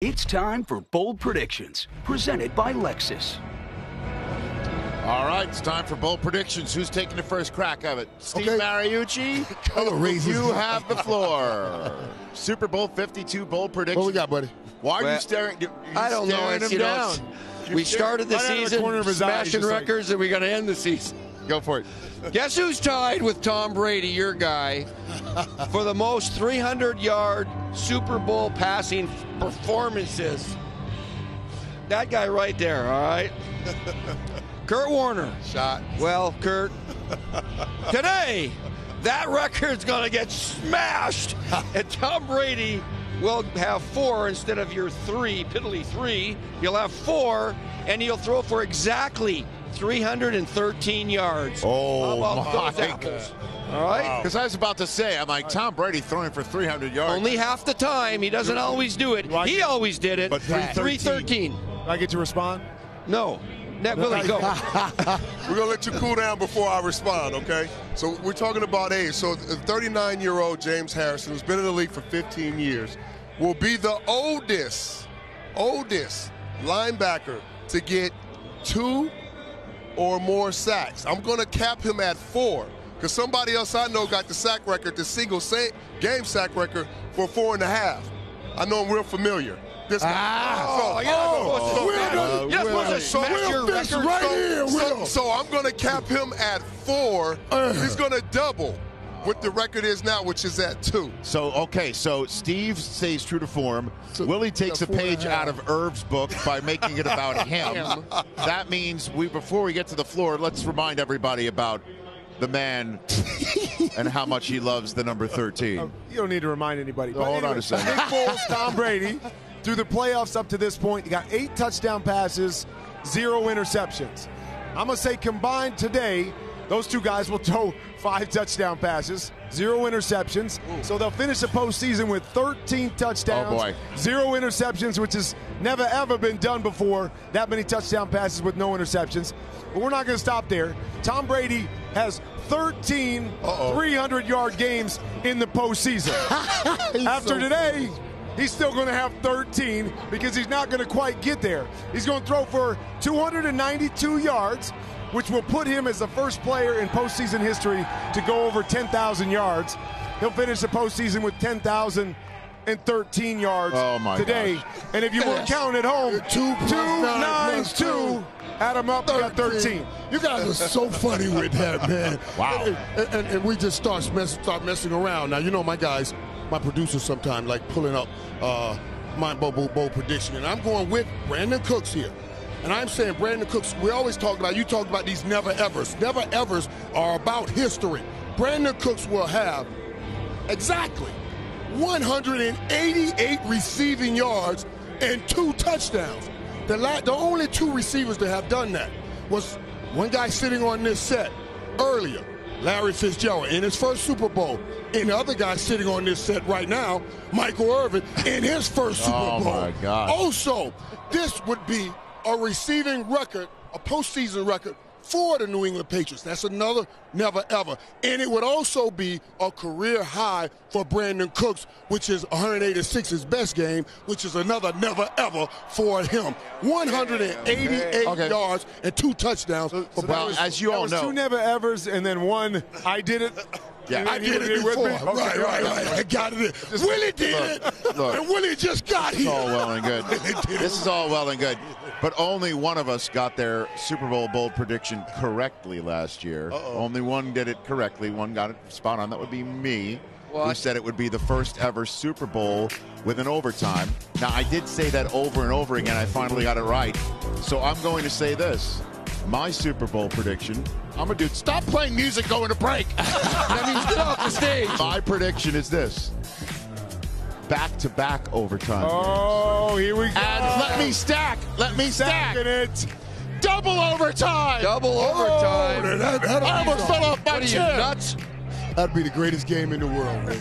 It's time for Bold Predictions, presented by Lexus. All right, it's time for Bold Predictions. Who's taking the first crack of it? Steve Mariucci, you have the floor. Super Bowl 52 Bold Predictions. What we got, buddy? Why are you staring? I don't know. Him down? We started the season smashing records, and we're going to end the season. Go for it. Guess who's tied with Tom Brady, your guy, for the most 300-yard Super Bowl passing performances? That guy right there, all right? Kurt Warner. Shot. Well, Kurt, today, that record's going to get smashed, and Tom Brady will have 4 instead of your 3, piddly 3. He'll have 4, and he'll throw for exactly 313 yards. Oh, how about those my apples? All right? Because I was about to say, I'm like, Tom Brady throwing for 300 yards. Only half the time. He doesn't always do it. He always did it. But 313. Do I get to respond? No. Willie, go. We're going to let you cool down before I respond, okay? So we're talking about age. So 39-year-old James Harrison, who's been in the league for 15 years, will be the oldest linebacker to get 2 or more sacks. I'm going to cap him at 4 because somebody else I know got the sack record, the single game sack record for 4.5. I know I'm real familiar. This guy. So I'm going to cap him at 4. He's going to double what the record is now, which is at 2. So, okay, so Steve stays true to form. Willie takes a page out of Irv's book by making it about him. That means before we get to the floor, let's remind everybody about the man and how much he loves the number 13. You don't need to remind anybody. So hold on a second. Nick Foles, Tom Brady, through the playoffs up to this point, he got 8 touchdown passes, 0 interceptions. I'm going to say combined today, those two guys will throw 5 touchdown passes, 0 interceptions. So they'll finish the postseason with 13 touchdowns, 0 interceptions, which has never, ever been done before, that many touchdown passes with no interceptions. But we're not going to stop there. Tom Brady has 13 300-yard games in the postseason. After today, he's still going to have 13 because he's not going to quite get there. He's going to throw for 292 yards, which will put him as the first player in postseason history to go over 10,000 yards. He'll finish the postseason with 10,013 yards today. Gosh. And if you weren't counting at home, 292. Add them up, you got 13. You guys are so funny with that, man. Wow. And we just start messing around. Now, you know my guys, my producers sometimes like pulling up my bold prediction. And I'm going with Brandon Cooks here. And I'm saying Brandon Cooks, we always talk about, you talk about these never-evers. Never-evers are about history. Brandon Cooks will have exactly 188 receiving yards and 2 touchdowns. The only 2 receivers that have done that was one guy sitting on this set earlier, Larry Fitzgerald, in his first Super Bowl, and the other guy sitting on this set right now, Michael Irvin, in his first Super Bowl. Oh, my God. Also, this would be a receiving record, a postseason record for the New England Patriots. That's another never-ever. And it would also be a career high for Brandon Cooks, which is 186, his best game, which is another never-ever for him. 188 yards and 2 touchdowns. Well, as you all know. 2 never-evers and then 1, I did it. Yeah, I did it before. Right. I got it. Willie did it, and Willie just got here. It's all well and good. This is all well and good. But only one of us got their Super Bowl bold prediction correctly last year. Only one did it correctly. One got it spot on. That would be me, who said it would be the first ever Super Bowl with an overtime. Now, I did say that over and over again. I finally got it right. So I'm going to say this. My Super Bowl prediction, I'm going to do, stop playing music going to break. That means get off the stage. My prediction is this. Back-to-back overtime. Oh, here we go. And let me stack. Stacking it. Double overtime. Double overtime. I I almost fell off my What are you, chair. nuts? That'd be the greatest game in the world, man.